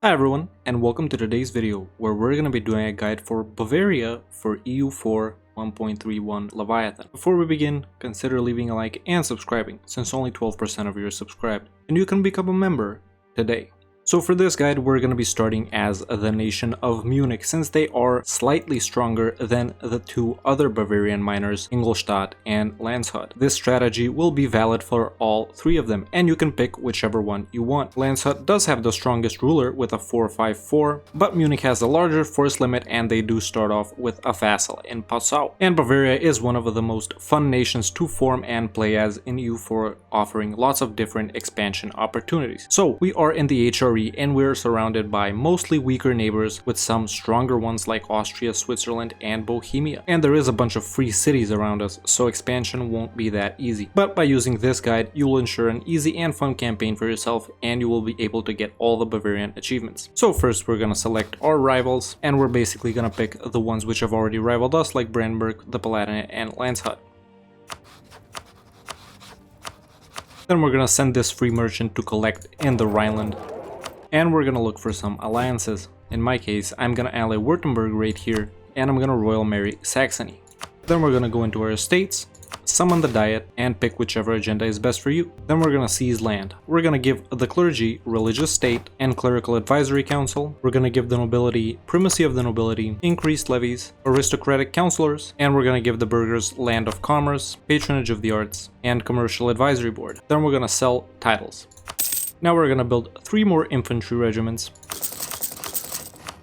Hi everyone, and welcome to today's video where we're going to be doing a guide for Bavaria for EU4 1.31 Leviathan. Before we begin, consider leaving a like and subscribing, since only 12% of you are subscribed, and you can become a member today. So for this guide, we're going to be starting as the nation of Munich, since they are slightly stronger than the two other Bavarian miners, Ingolstadt and Landshut. This strategy will be valid for all three of them, and you can pick whichever one you want. Landshut does have the strongest ruler with a 454, but Munich has a larger force limit and they do start off with a vassal in Passau. And Bavaria is one of the most fun nations to form and play as in EU4, offering lots of different expansion opportunities. So we are in the HRE and we're surrounded by mostly weaker neighbors with some stronger ones like Austria, Switzerland, and Bohemia. And there is a bunch of free cities around us, so expansion won't be that easy. But by using this guide, you will ensure an easy and fun campaign for yourself, and you will be able to get all the Bavarian achievements. So first we're gonna select our rivals, and we're basically gonna pick the ones which have already rivaled us, like Brandenburg, the Palatinate, and Landshut. Then we're gonna send this free merchant to collect in the Rhineland. And we're gonna look for some alliances. In my case, I'm gonna ally Württemberg right here, and I'm gonna royal marry Saxony. Then we're gonna go into our estates, summon the Diet, and pick whichever agenda is best for you. Then we're gonna seize land. We're gonna give the clergy religious state and clerical advisory council. We're gonna give the nobility primacy of the nobility, increased levies, aristocratic councillors, and we're gonna give the burghers land of commerce, patronage of the arts, and commercial advisory board. Then we're gonna sell titles. Now we're gonna build 3 more infantry regiments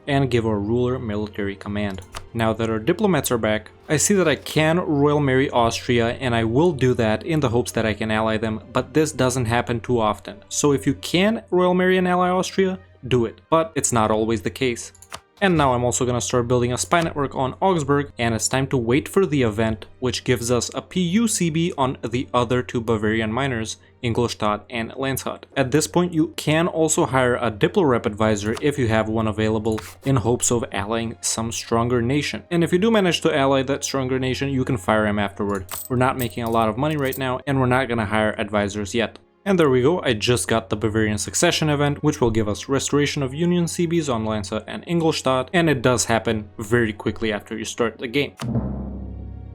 and give our ruler military command. Now that our diplomats are back, I see that I can royal marry Austria, and I will do that in the hopes that I can ally them, but this doesn't happen too often. So if you can royal marry and ally Austria, do it, but it's not always the case. And now I'm also going to start building a spy network on Augsburg, and it's time to wait for the event, which gives us a PUCB on the other two Bavarian miners, Ingolstadt and Landshut. At this point, you can also hire a Diplorep advisor if you have one available, in hopes of allying some stronger nation. And if you do manage to ally that stronger nation, you can fire him afterward. We're not making a lot of money right now, and we're not going to hire advisors yet. And there we go, I just got the Bavarian Succession event, which will give us Restoration of Union CBs on Landshut and Ingolstadt, and it does happen very quickly after you start the game.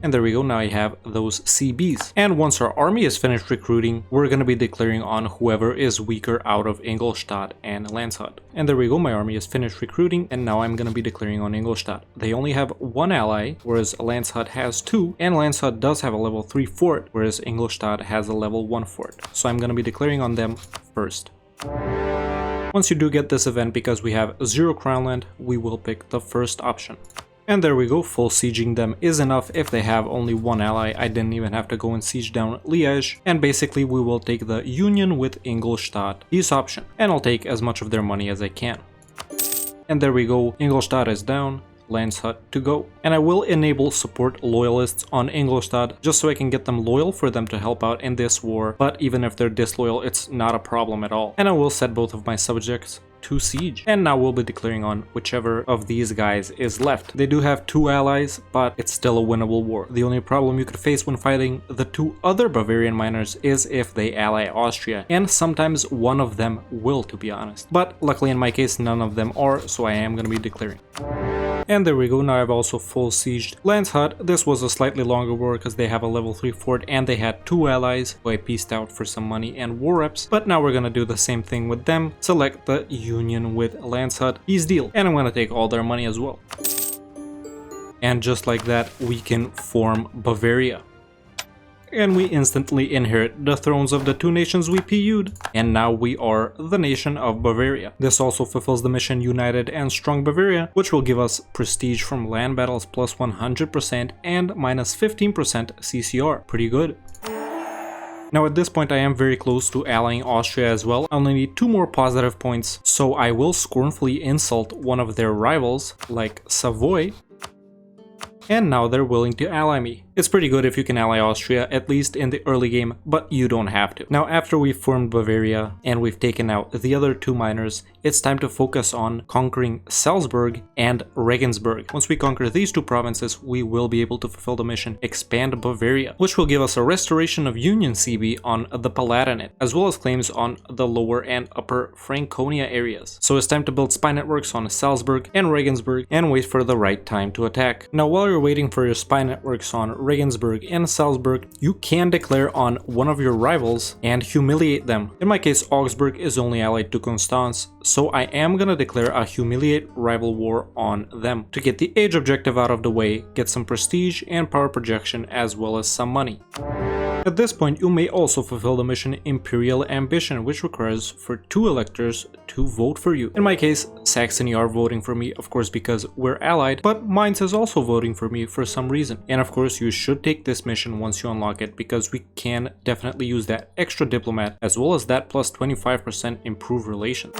And there we go, now I have those CBs. And once our army is finished recruiting, we're gonna be declaring on whoever is weaker out of Ingolstadt and Landshut. And there we go, my army is finished recruiting, and now I'm gonna be declaring on Ingolstadt. They only have 1 ally, whereas Landshut has 2, and Landshut does have a level 3 fort, whereas Ingolstadt has a level 1 fort. So I'm gonna be declaring on them first. Once you do get this event, because we have 0 crown land, we will pick the first option. And there we go, full sieging them is enough if they have only 1 ally. I didn't even have to go and siege down Liège. And basically we will take the union with Ingolstadt, this option. And I'll take as much of their money as I can. And there we go, Ingolstadt is down, Landshut to go. And I will enable support loyalists on Ingolstadt, just so I can get them loyal for them to help out in this war. But even if they're disloyal, it's not a problem at all. And I will set both of my subjects to siege. And now we'll be declaring on whichever of these guys is left. They do have 2 allies, but it's still a winnable war. The only problem you could face when fighting the 2 other Bavarian miners is if they ally Austria, and sometimes one of them will, to be honest. But luckily in my case none of them are, so I am going to be declaring. And there we go, now I've also full sieged Landshut. This was a slightly longer war because they have a level 3 fort and they had 2 allies who I pieced out for some money and war reps. But now we're gonna do the same thing with them. Select the union with Landshut, easy deal. And I'm gonna take all their money as well. And just like that, we can form Bavaria. And we instantly inherit the thrones of the 2 nations we PU'd. And now we are the nation of Bavaria. This also fulfills the mission United and Strong Bavaria, which will give us prestige from land battles plus 100% and minus 15% CCR. Pretty good. Now at this point I am very close to allying Austria as well. I only need 2 more positive points, so I will scornfully insult one of their rivals, like Savoy. And now they're willing to ally me. It's pretty good if you can ally Austria, at least in the early game, but you don't have to. Now, after we've formed Bavaria and we've taken out the other two minors, it's time to focus on conquering Salzburg and Regensburg. Once we conquer these two provinces, we will be able to fulfill the mission Expand Bavaria, which will give us a restoration of Union CB on the Palatinate, as well as claims on the lower and upper Franconia areas. So it's time to build spy networks on Salzburg and Regensburg and wait for the right time to attack. Now, while you're waiting for your spy networks on Regensburg and Salzburg, you can declare on one of your rivals and humiliate them. In my case, Augsburg is only allied to Constance, so I am gonna declare a humiliate rival war on them to get the age objective out of the way, get some prestige and power projection, as well as some money. At this point, you may also fulfill the mission Imperial Ambition, which requires for 2 electors to vote for you. In my case, Saxony are voting for me, of course, because we're allied, but Mainz is also voting for me for some reason. And of course, you should take this mission once you unlock it, because we can definitely use that extra diplomat, as well as that plus 25% improved relations.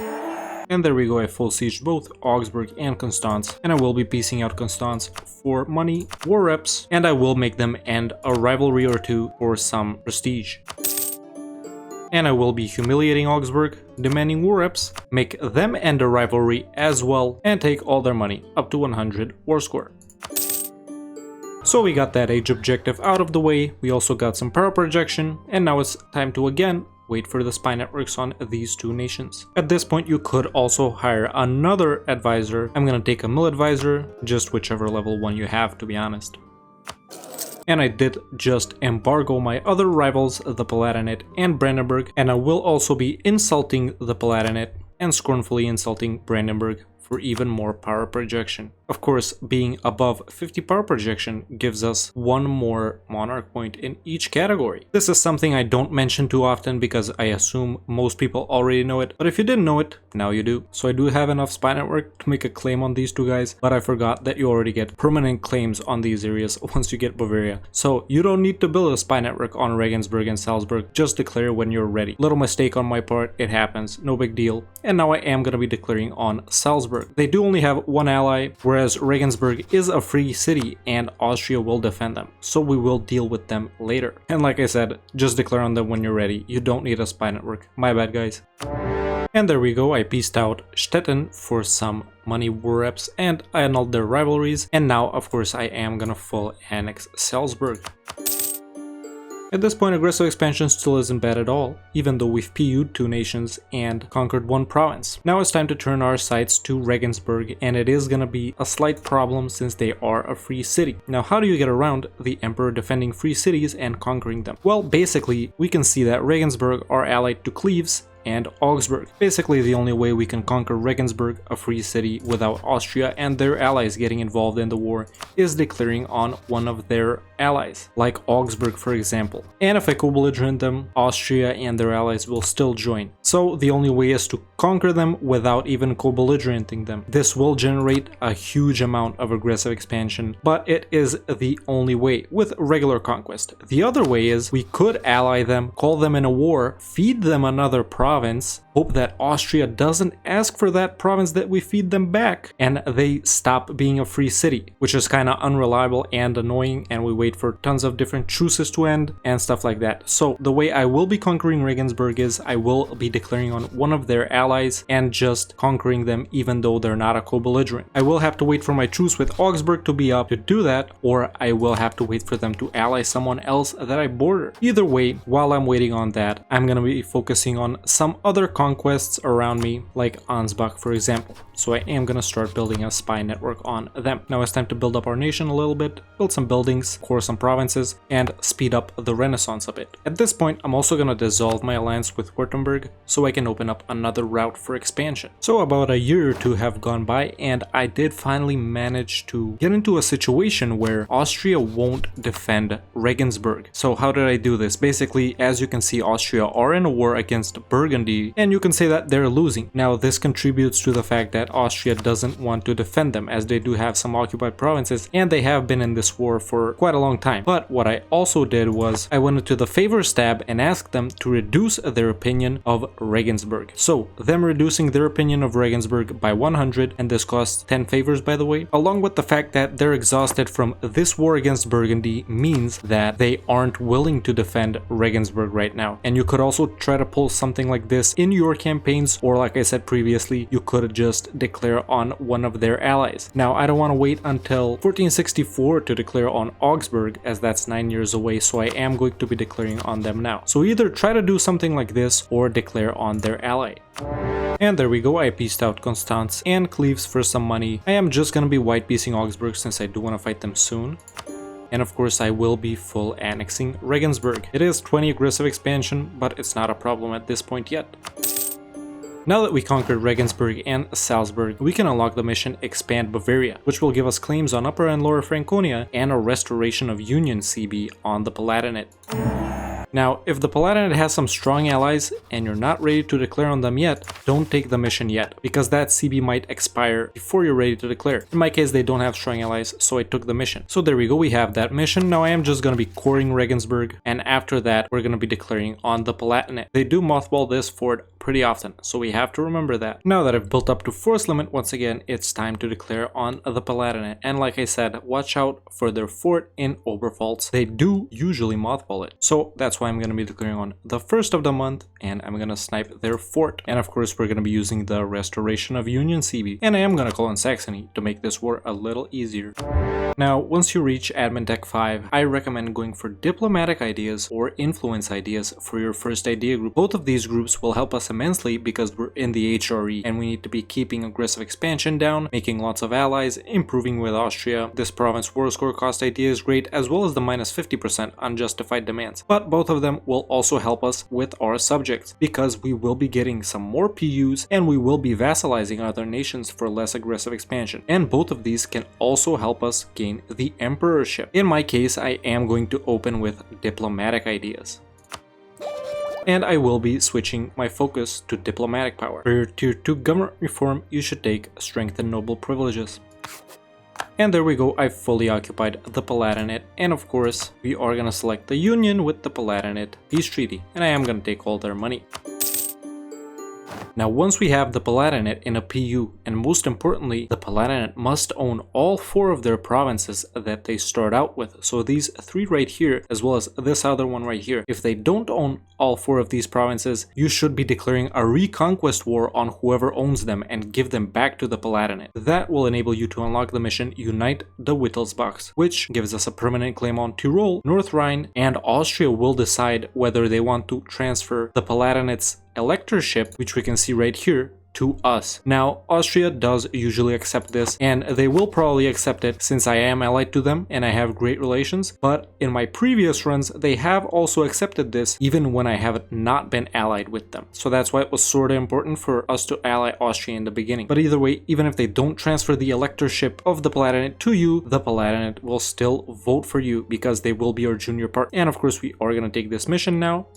And there we go, I full sieged both Augsburg and Constance, and I will be piecing out Constance for money, war reps, and I will make them end a rivalry or two for some prestige. And I will be humiliating Augsburg, demanding war reps, make them end a rivalry as well, and take all their money, up to 100 war score. So we got that age objective out of the way, we also got some power projection, and now it's time to again wait for the spy networks on these two nations. At this point, you could also hire another advisor. I'm gonna take a mill advisor, just whichever level 1 you have, to be honest. And I did just embargo my other rivals, the Palatinate and Brandenburg, and I will also be insulting the Palatinate and scornfully insulting Brandenburg for even more power projection. Of course, being above 50 power projection gives us 1 more monarch point in each category. This is something I don't mention too often because I assume most people already know it, but if you didn't know it, now you do. So I do have enough spy network to make a claim on these two guys, but I forgot that you already get permanent claims on these areas once you get Bavaria. So you don't need to build a spy network on Regensburg and Salzburg, just declare when you're ready. Little mistake on my part, it happens, no big deal. And now I am gonna be declaring on Salzburg. They do only have 1 ally, whereas Regensburg is a free city and Austria will defend them, so we will deal with them later. And like I said, just declare on them when you're ready. You don't need a spy network. My bad, guys. And there we go, I pieced out Stettin for some money war reps and I annulled their rivalries, and now of course I am gonna full annex Salzburg. At this point, aggressive expansion still isn't bad at all, even though we've PU'd 2 nations and conquered 1 province. Now it's time to turn our sights to Regensburg, and it is gonna be a slight problem since they are a free city. Now, how do you get around the Emperor defending free cities and conquering them? Well, basically, we can see that Regensburg are allied to Cleves and Augsburg. Basically, the only way we can conquer Regensburg, a free city, without Austria and their allies getting involved in the war is declaring on one of their allies, like Augsburg for example. And if I co-belligerent them, Austria and their allies will still join. So the only way is to conquer them without even co-belligerenting them. This will generate a huge amount of aggressive expansion, but it is the only way with regular conquest. The other way is we could ally them, call them in a war, feed them another province, hope that Austria doesn't ask for that province that we feed them back, and they stop being a free city, which is kind of unreliable and annoying, and we wait for tons of different truces to end and stuff like that. So the way I will be conquering Regensburg is I will be declaring on one of their allies and just conquering them even though they're not a co-belligerent. I will have to wait for my truce with Augsburg to be up to do that, or I will have to wait for them to ally someone else that I border. Either way, while I'm waiting on that, I'm gonna be focusing on some other conquests around me, like Ansbach for example. So I am gonna start building a spy network on them. Now it's time to build up our nation a little bit, build some buildings, core some provinces, and speed up the Renaissance a bit. At this point, I'm also gonna dissolve my alliance with Württemberg so I can open up another route for expansion. So about a year or two have gone by, and I did finally manage to get into a situation where Austria won't defend Regensburg. So how did I do this? Basically, as you can see, Austria are in a war against Burgundy, and and you can say that they're losing. Now this contributes to the fact that Austria doesn't want to defend them, as they do have some occupied provinces and they have been in this war for quite a long time. But what I also did was I went into the favors tab and asked them to reduce their opinion of Regensburg. So them reducing their opinion of Regensburg by 100, and this costs 10 favors by the way, along with the fact that they're exhausted from this war against Burgundy, means that they aren't willing to defend Regensburg right now. And you could also try to pull something like this in your campaigns, or like I said previously, you could just declare on one of their allies. Now I don't want to wait until 1464 to declare on Augsburg, as that's 9 years away, so I am going to be declaring on them now. So either try to do something like this or declare on their ally. And there we go, I pieced out Constance and Cleves for some money. I am just gonna be white piecing Augsburg since I do want to fight them soon. And of course I will be full annexing Regensburg. It is 20 aggressive expansion, but it's not a problem at this point yet. Now that we conquered Regensburg and Salzburg, we can unlock the mission Expand Bavaria, which will give us claims on Upper and Lower Franconia and a restoration of Union CB on the Palatinate. Now, if the Palatinate has some strong allies and you're not ready to declare on them yet, don't take the mission yet, because that CB might expire before you're ready to declare. In my case, they don't have strong allies, so I took the mission. So there we go, we have that mission. Now I am just going to be coring Regensburg, and after that, we're going to be declaring on the Palatinate. They do mothball this fort pretty often, so we have to remember that. Now that I've built up to force limit, once again, it's time to declare on the Palatinate. And like I said, watch out for their fort in Oberpfalz. They do usually mothball it. So that's why I'm going to be declaring on the first of the month, and I'm going to snipe their fort. And of course, we're going to be using the restoration of Union CB. And I am going to call on Saxony to make this war a little easier. Now, once you reach Admin Tech 5, I recommend going for diplomatic ideas or influence ideas for your first idea group. Both of these groups will help us immensely because we're in the HRE and we need to be keeping aggressive expansion down, making lots of allies, improving with Austria. This province war score cost idea is great, as well as the minus 50% unjustified demands. But both of them will also help us with our subjects, because we will be getting some more PUs and we will be vassalizing other nations for less aggressive expansion. And both of these can also help us gain the emperorship. In my case, I am going to open with diplomatic ideas. And I will be switching my focus to diplomatic power. For your tier 2 government reform, you should take strength and noble privileges. And there we go, I've fully occupied the Palatinate, and of course, we are gonna select the Union with the Palatinate peace treaty, and I am gonna take all their money. Now, once we have the Palatinate in a PU, and most importantly, the Palatinate must own all 4 of their provinces that they start out with. So these 3 right here, as well as this other one right here, if they don't own all 4 of these provinces, you should be declaring a reconquest war on whoever owns them and give them back to the Palatinate. That will enable you to unlock the mission Unite the Wittelsbachs, which gives us a permanent claim on Tyrol, North Rhine, and Austria will decide whether they want to transfer the Palatinate's electorship, which we can see right here, to us. Now, Austria does usually accept this, and they will probably accept it since I am allied to them and I have great relations, but in my previous runs, they have also accepted this even when I have not been allied with them. So that's why it was sort of important for us to ally Austria in the beginning. But either way, even if they don't transfer the electorship of the Palatinate to you, the Palatinate will still vote for you because they will be our junior partner. And of course, we are going to take this mission now.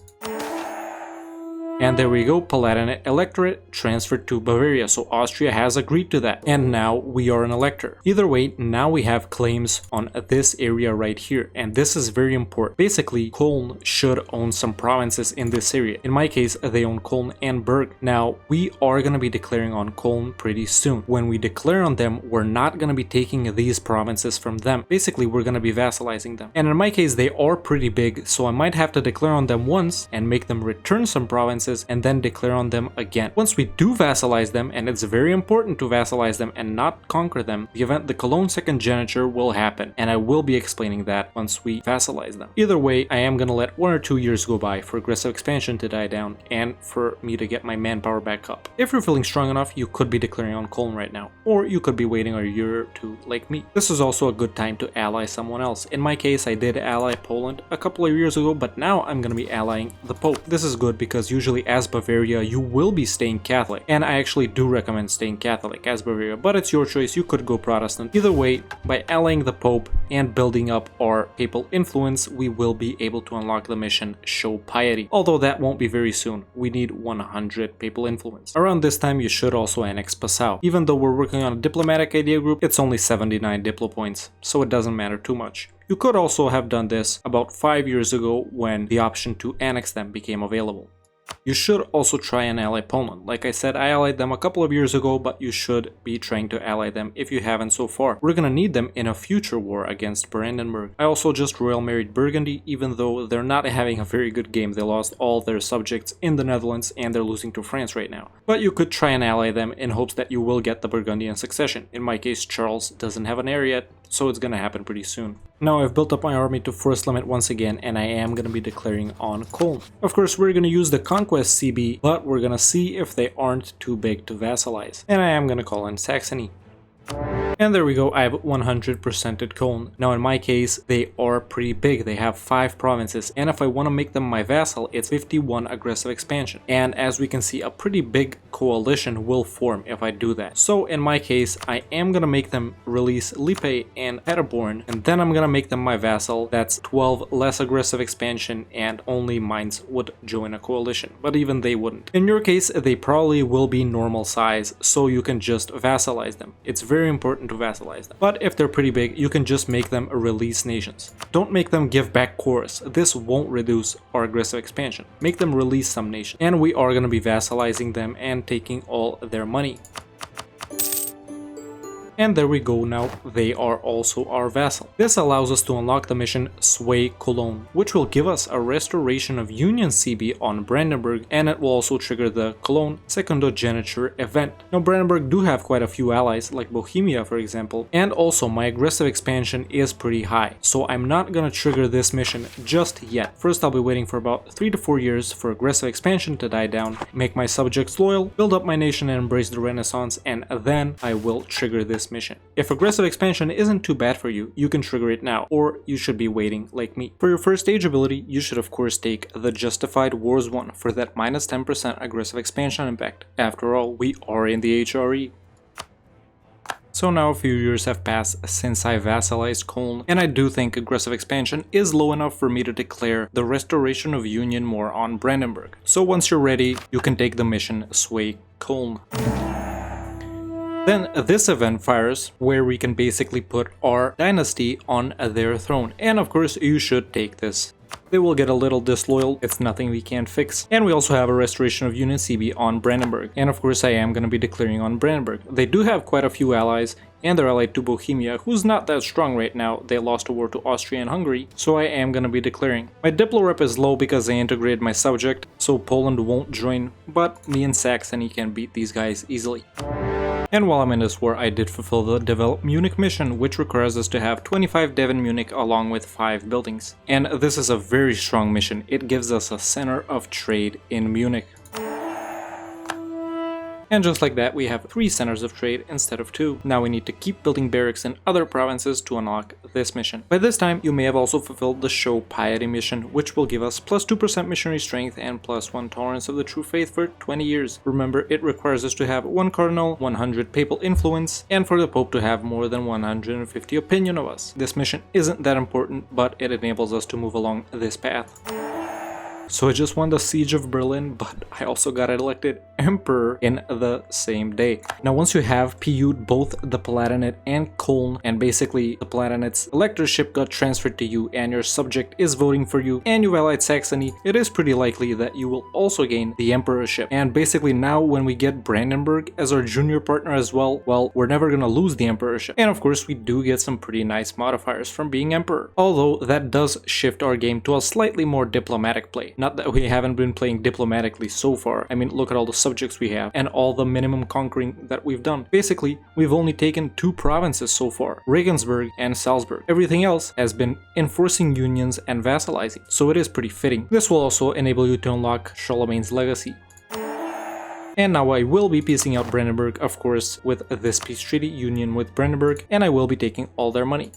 And there we go, Palatinate electorate transferred to Bavaria, so Austria has agreed to that. And now we are an elector. Either way, now we have claims on this area right here, and this is very important. Basically, Köln should own some provinces in this area. In my case, they own Köln and Berg. Now, we are going to be declaring on Köln pretty soon. When we declare on them, we're not going to be taking these provinces from them. Basically, we're going to be vassalizing them. And in my case, they are pretty big, so I might have to declare on them once and make them return some provinces and then declare on them again. Once we do vassalize them, and it's very important to vassalize them and not conquer them, the event the Cologne Second Geniture will happen, and I will be explaining that once we vassalize them. Either way, I am gonna let 1 or 2 years go by for aggressive expansion to die down and for me to get my manpower back up. If you're feeling strong enough, you could be declaring on Cologne right now, or you could be waiting a year or 2 like me. This is also a good time to ally someone else. In my case, I did ally Poland a couple of years ago, but now I'm gonna be allying the Pope. This is good because usually usually as Bavaria you will be staying Catholic, and I actually do recommend staying Catholic as Bavaria, but it's your choice, you could go Protestant. Either way, by allying the Pope and building up our papal influence, we will be able to unlock the mission Show Piety, although that won't be very soon. We need 100 papal influence. Around this time you should also annex Passau. Even though we're working on a diplomatic idea group, it's only 79 diplo points, so it doesn't matter too much. You could also have done this about 5 years ago when the option to annex them became available. You should also try and ally Poland. Like I said, I allied them a couple of years ago, but you should be trying to ally them if you haven't so far. We're gonna need them in a future war against Brandenburg. I also just royal married Burgundy, even though they're not having a very good game. They lost all their subjects in the Netherlands and they're losing to France right now. But you could try and ally them in hopes that you will get the Burgundian succession. In my case, Charles doesn't have an heir yet, so it's gonna happen pretty soon. Now I've built up my army to force limit once again, and I am gonna be declaring on Cologne. Of course, we're gonna use the Conquest CB, but we're gonna see if they aren't too big to vassalize. And I am gonna call in Saxony. And there we go, I have 100%ed Cologne. Now in my case, they are pretty big, they have 5 provinces, and if I want to make them my vassal, it's 51 aggressive expansion. And as we can see, a pretty big coalition will form if I do that. So in my case, I am gonna make them release Lippe and Paderborn, and then I'm gonna make them my vassal. That's 12 less aggressive expansion, and only Mainz would join a coalition, but even they wouldn't. In your case, they probably will be normal size, so you can just vassalize them. It's very important to vassalize them. But if they're pretty big, you can just make them release nations. Don't make them give back chorus. This won't reduce our aggressive expansion. Make them release some nation. And we are going to be vassalizing them and taking all their money. And there we go, now they are also our vassal. This allows us to unlock the mission Sway Cologne, which will give us a restoration of Union CB on Brandenburg, and it will also trigger the Cologne Secundogeniture event. Now Brandenburg do have quite a few allies, like Bohemia for example, and also my aggressive expansion is pretty high, so I'm not gonna trigger this mission just yet. First I'll be waiting for about 3 to 4 years for aggressive expansion to die down, make my subjects loyal, build up my nation and embrace the Renaissance, and then I will trigger this mission. If aggressive expansion isn't too bad for you, you can trigger it now, or you should be waiting like me. For your first stage ability, you should of course take the Justified Wars 1 for that minus 10% aggressive expansion impact. After all, we are in the HRE. So now a few years have passed since I vassalized Cologne, and I do think aggressive expansion is low enough for me to declare the restoration of Union more on Brandenburg. So once you're ready, you can take the mission Sway Cologne. Then this event fires, where we can basically put our dynasty on their throne, and of course you should take this. They will get a little disloyal, it's nothing we can't fix. And we also have a restoration of Union CB on Brandenburg, and of course I am going to be declaring on Brandenburg. They do have quite a few allies, and they're allied to Bohemia, who's not that strong right now. They lost a war to Austria and Hungary, so I am gonna be declaring. My Diplo rep is low because I integrated my subject, so Poland won't join, but me and Saxony can beat these guys easily. And while I'm in this war, I did fulfill the Develop Munich mission, which requires us to have 25 dev in Munich along with 5 buildings. And this is a very strong mission. It gives us a center of trade in Munich. And just like that, we have 3 centers of trade instead of 2. Now we need to keep building barracks in other provinces to unlock this mission. By this time, you may have also fulfilled the Show Piety mission, which will give us plus 2% missionary strength and plus 1 tolerance of the true faith for 20 years. Remember, it requires us to have 1 cardinal, 100 papal influence, and for the Pope to have more than 150 opinion of us. This mission isn't that important, but it enables us to move along this path. So I just won the Siege of Berlin, but I also got elected Emperor in the same day. Now once you have PU'd both the Palatinate and Cologne, and basically the Palatinate's electorship got transferred to you and your subject is voting for you, and you've allied Saxony, it is pretty likely that you will also gain the Emperorship. And basically now when we get Brandenburg as our junior partner as well, we're never gonna lose the Emperorship. And of course we do get some pretty nice modifiers from being Emperor, although that does shift our game to a slightly more diplomatic play. Not that we haven't been playing diplomatically so far. I mean, look at all the subjects we have and all the minimum conquering that we've done. Basically, we've only taken 2 provinces so far, Regensburg and Salzburg. Everything else has been enforcing unions and vassalizing, so it is pretty fitting. This will also enable you to unlock Charlemagne's legacy. And now I will be piecing out Brandenburg, of course, with this peace treaty union with Brandenburg, and I will be taking all their money.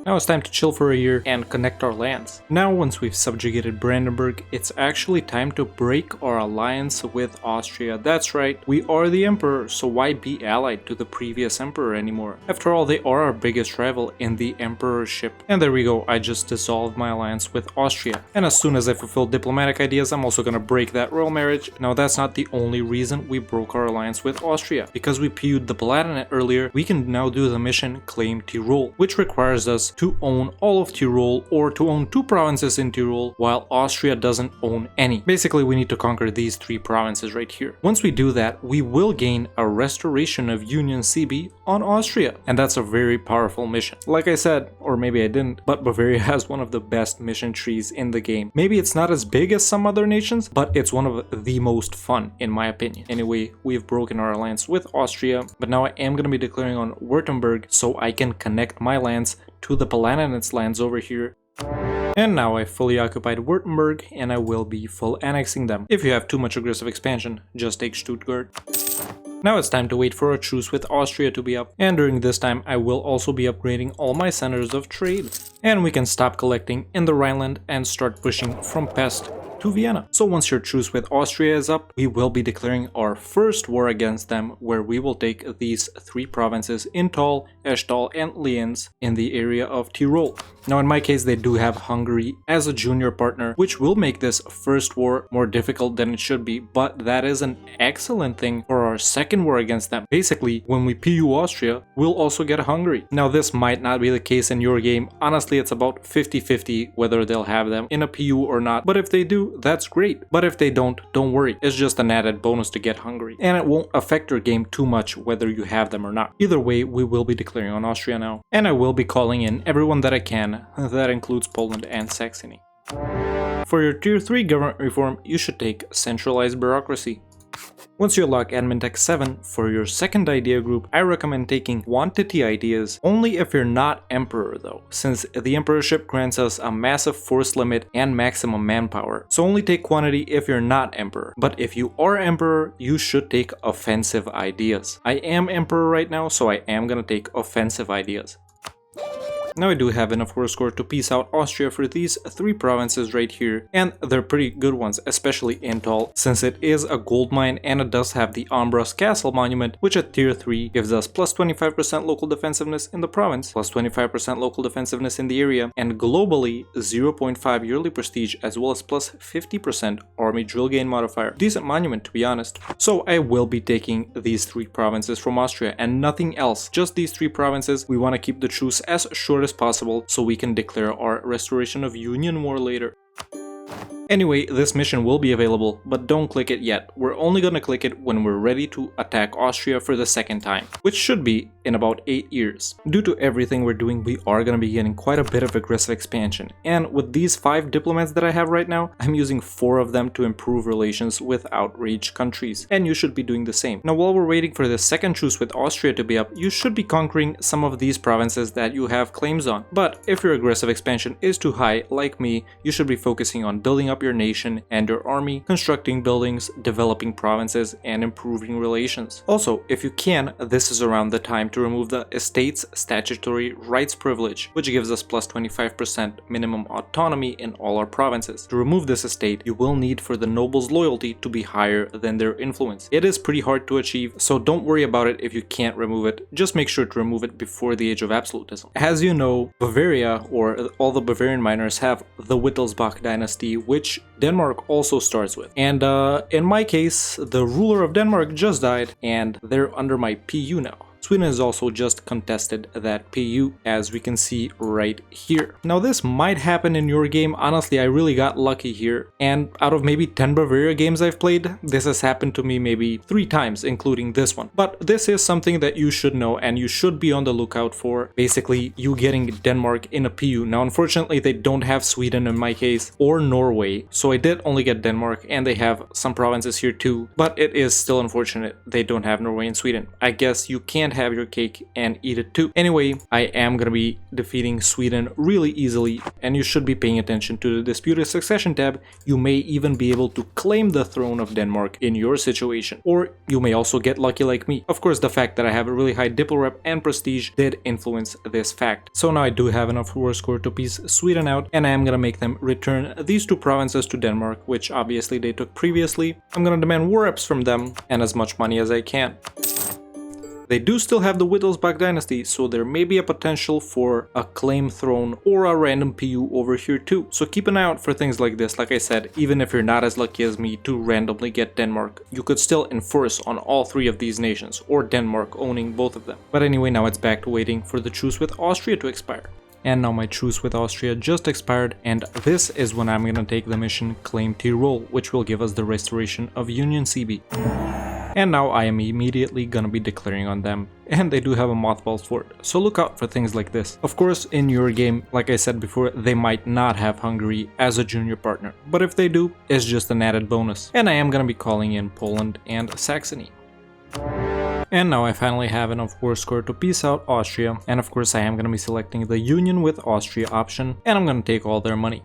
Now it's time to chill for a year and connect our lands. Now once we've subjugated Brandenburg, it's actually time to break our alliance with Austria. That's right, we are the emperor, so why be allied to the previous emperor anymore? After all, they are our biggest rival in the emperorship. And there we go, I just dissolved my alliance with Austria. And as soon as I fulfill diplomatic ideas, I'm also gonna break that royal marriage. Now that's not the only reason we broke our alliance with Austria. Because we PU'd the Palatinate earlier, we can now do the mission Claim Tyrol, which requires us to own all of Tyrol or to own 2 provinces in Tyrol, while Austria doesn't own any. Basically, we need to conquer these 3 provinces right here. Once we do that, we will gain a restoration of Union CB on Austria, and that's a very powerful mission. Like I said, or maybe I didn't, but Bavaria has one of the best mission trees in the game. Maybe it's not as big as some other nations, but it's one of the most fun in my opinion. Anyway, we've broken our alliance with Austria, but now I am going to be declaring on Württemberg so I can connect my lands to the Palatinate's lands over here. And now I fully occupied Württemberg and I will be full annexing them. If you have too much aggressive expansion, just take Stuttgart. Now it's time to wait for a truce with Austria to be up, and during this time I will also be upgrading all my centers of trade. And we can stop collecting in the Rhineland and start pushing from Pest to Vienna. So once your truce with Austria is up, we will be declaring our first war against them, where we will take these 3 provinces, Inntal, Eschtal and Lienz, in the area of Tyrol. Now in my case they do have Hungary as a junior partner, which will make this first war more difficult than it should be, but that is an excellent thing for our second war against them. Basically, when we PU Austria, we'll also get Hungary. Now this might not be the case in your game. Honestly, it's about 50-50 whether they'll have them in a PU or not, but if they do, that's great. But if they don't worry, it's just an added bonus to get Hungary, and it won't affect your game too much whether you have them or not. Either way, we will be declaring on Austria now, and I will be calling in everyone that I can. That includes Poland and Saxony. For your tier 3 government reform, you should take centralized bureaucracy. Once you unlock Admin Tech 7, for your second idea group, I recommend taking quantity ideas only if you're not Emperor though, since the Emperorship grants us a massive force limit and maximum manpower. So only take quantity if you're not Emperor, but if you are Emperor, you should take offensive ideas. I am Emperor right now, so I am gonna take offensive ideas. Now I do have enough war score to peace out Austria for these 3 provinces right here, and they're pretty good ones, especially Inntal, since it is a gold mine and it does have the Ambras Castle Monument, which at tier 3 gives us plus 25% local defensiveness in the province, plus 25% local defensiveness in the area, and globally 0.5 yearly prestige as well as plus 50% army drill gain modifier. Decent monument to be honest. So I will be taking these 3 provinces from Austria and nothing else, just these 3 provinces. We want to keep the truce as short as possible so we can declare our restoration of Union war later. Anyway, this mission will be available, but don't click it yet. We're only gonna click it when we're ready to attack Austria for the second time, which should be in about 8 years. Due to everything we're doing, we are gonna be getting quite a bit of aggressive expansion, and with these 5 diplomats that I have right now, I'm using 4 of them to improve relations with outraged countries, and you should be doing the same. Now while we're waiting for the second truce with Austria to be up, you should be conquering some of these provinces that you have claims on. But if your aggressive expansion is too high, like me, you should be focusing on building up your nation and your army, constructing buildings, developing provinces, and improving relations. Also, if you can, this is around the time to remove the estate's statutory rights privilege, which gives us plus 25% minimum autonomy in all our provinces. To remove this estate, you will need for the nobles' loyalty to be higher than their influence. It is pretty hard to achieve, so don't worry about it if you can't remove it. Just make sure to remove it before the age of absolutism. As you know, Bavaria, or all the Bavarian miners, have the Wittelsbach dynasty, which Denmark also starts with. And in my case, the ruler of Denmark just died and they're under my PU now. Sweden has also just contested that PU, as we can see right here. Now this might happen in your game. Honestly, I really got lucky here, and out of maybe 10 Bavaria games I've played, this has happened to me maybe 3 times, including this one. But this is something that you should know and you should be on the lookout for. Basically, you getting Denmark in a PU. Now unfortunately they don't have Sweden in my case, or Norway, so I did only get Denmark, and they have some provinces here too, but it is still unfortunate they don't have Norway and Sweden. I guess you can can't have your cake and eat it too. Anyway, I am gonna be defeating Sweden really easily, and you should be paying attention to the disputed succession tab. You may even be able to claim the throne of Denmark in your situation, or you may also get lucky like me. Of course, the fact that I have a really high Diplorep and prestige did influence this fact. So now I do have enough war score to piece Sweden out, and I am gonna make them return these two provinces to Denmark, which obviously they took previously. I'm gonna demand war reps from them and as much money as I can. They do still have the Wittelsbach dynasty, so there may be a potential for a claim throne or a random PU over here too. So keep an eye out for things like this. Like I said, even if you're not as lucky as me to randomly get Denmark, you could still enforce on all three of these nations, or Denmark owning both of them. But anyway, now it's back to waiting for the truce with Austria to expire. And now my truce with Austria just expired, and this is when I'm gonna take the mission Claim Tyrol, which will give us the restoration of Union CB. And now I am immediately gonna be declaring on them, and they do have a mothballed fort, so look out for things like this. Of course, in your game, like I said before, they might not have Hungary as a junior partner, but if they do, it's just an added bonus. And I am gonna be calling in Poland and Saxony. And now I finally have enough war score to peace out Austria, and of course I am gonna be selecting the Union with Austria option, and I'm gonna take all their money.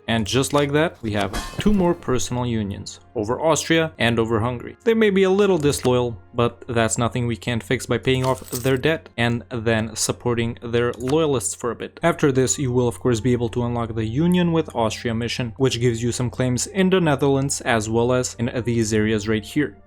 And just like that, we have two more personal unions, over Austria and over Hungary. They may be a little disloyal, but that's nothing we can't fix by paying off their debt and then supporting their loyalists for a bit. After this, you will of course be able to unlock the Union with Austria mission, which gives you some claims in the Netherlands as well as in these areas right here.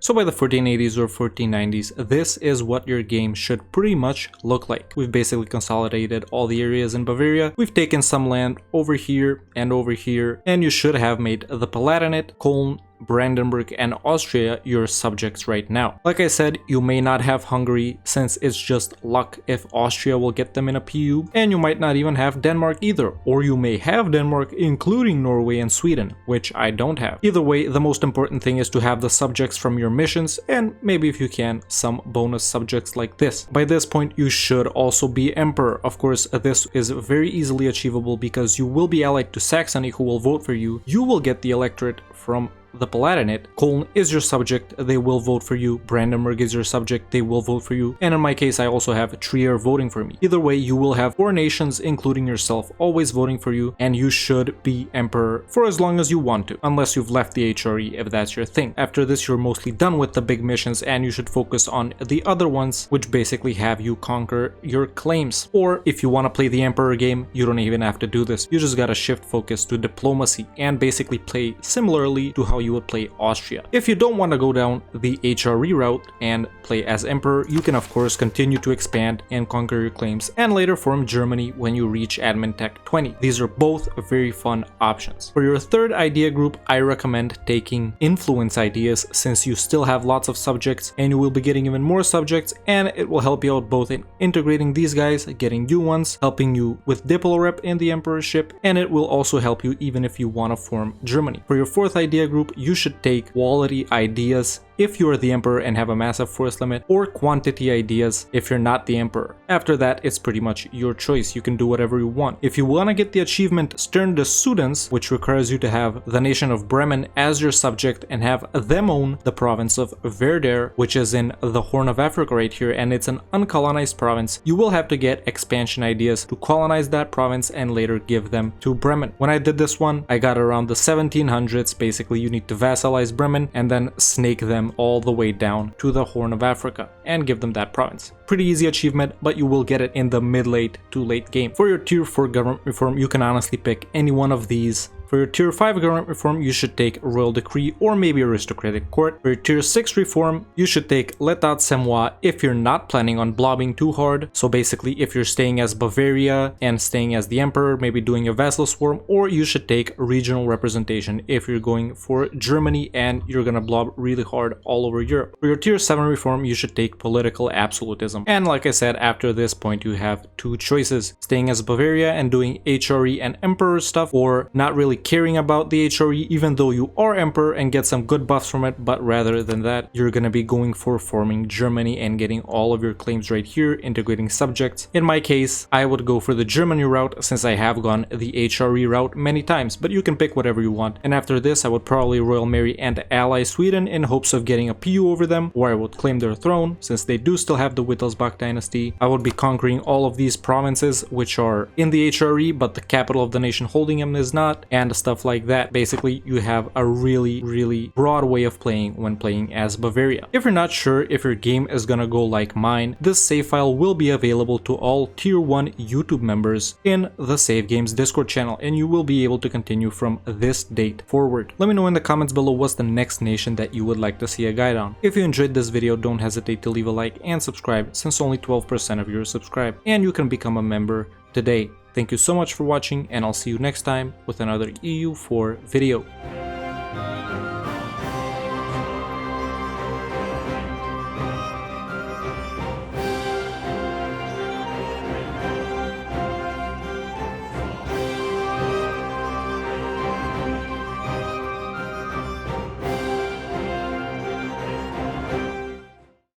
So by the 1480s or 1490s, this is what your game should pretty much look like. We've basically consolidated all the areas in Bavaria, we've taken some land over here, and you should have made the Palatinate, Cologne, Brandenburg and Austria your subjects right now. Like I said, you may not have Hungary since it's just luck if Austria will get them in a PU, and you might not even have Denmark either, or you may have Denmark including Norway and Sweden, which I don't have. Either way, the most important thing is to have the subjects from your missions, and maybe if you can, some bonus subjects like this. By this point, you should also be Emperor. Of course, this is very easily achievable because you will be allied to Saxony, who will vote for you. You will get the electorate from the Palatinate. Cologne is your subject, they will vote for you. Brandenburg is your subject, they will vote for you. And in my case, I also have Trier voting for me. Either way, you will have 4 nations, including yourself, always voting for you, and you should be emperor for as long as you want to, unless you've left the HRE if that's your thing. After this, you're mostly done with the big missions, and you should focus on the other ones, which basically have you conquer your claims. Or if you want to play the emperor game, you don't even have to do this. You just gotta shift focus to diplomacy and basically play similarly to how you would play Austria. If you don't want to go down the HRE route and play as emperor, you can of course continue to expand and conquer your claims and later form Germany when you reach Admin Tech 20. These are both very fun options. For your third idea group, I recommend taking influence ideas, since you still have lots of subjects and you will be getting even more subjects, and it will help you out both in integrating these guys, getting new ones, helping you with Diplorep in the emperorship, and it will also help you even if you want to form Germany. For your fourth idea group, you should take quality ideas if you are the emperor and have a massive force limit, or quantity ideas if you're not the emperor. After that, it's pretty much your choice. You can do whatever you want. If you want to get the achievement Stern des Südens, which requires you to have the nation of Bremen as your subject and have them own the province of Werder, which is in the Horn of Africa right here, and it's an uncolonized province, you will have to get expansion ideas to colonize that province and later give them to Bremen. When I did this one, I got around the 1700s. Basically, you need to vassalize Bremen and then snake them all the way down to the Horn of Africa and give them that province. Pretty easy achievement, but you will get it in the mid-late to late game. For your tier 4 government reform, you can honestly pick any one of these. For your tier 5 government reform, you should take royal decree or maybe aristocratic court. For your tier 6 reform, you should take l'état c'est moi if you're not planning on blobbing too hard. So basically, if you're staying as Bavaria and staying as the emperor, maybe doing a vassal swarm, or you should take regional representation if you're going for Germany and you're gonna blob really hard all over Europe. For your tier 7 reform, you should take political absolutism. And like I said, after this point, you have two choices: staying as Bavaria and doing HRE and emperor stuff, or not really caring about the HRE even though you are emperor and get some good buffs from it, but rather than that, you're gonna be going for forming Germany and getting all of your claims right here, integrating subjects. In my case, I would go for the Germany route since I have gone the HRE route many times, but you can pick whatever you want. And after this, I would probably royal marry and ally Sweden in hopes of getting a PU over them, or I would claim their throne since they do still have the Wittelsbach dynasty. I would be conquering all of these provinces which are in the HRE but the capital of the nation holding them is not, and stuff like that. Basically, you have a really broad way of playing when playing as Bavaria. If you're not sure if your game is gonna go like mine, this save file will be available to all tier 1 YouTube members in the Save Games Discord channel, and you will be able to continue from this date forward. Let me know in the comments below what's the next nation that you would like to see a guide on. If you enjoyed this video, don't hesitate to leave a like and subscribe since only 12% of you are subscribed, and you can become a member today. Thank you so much for watching, and I'll see you next time with another EU4 video.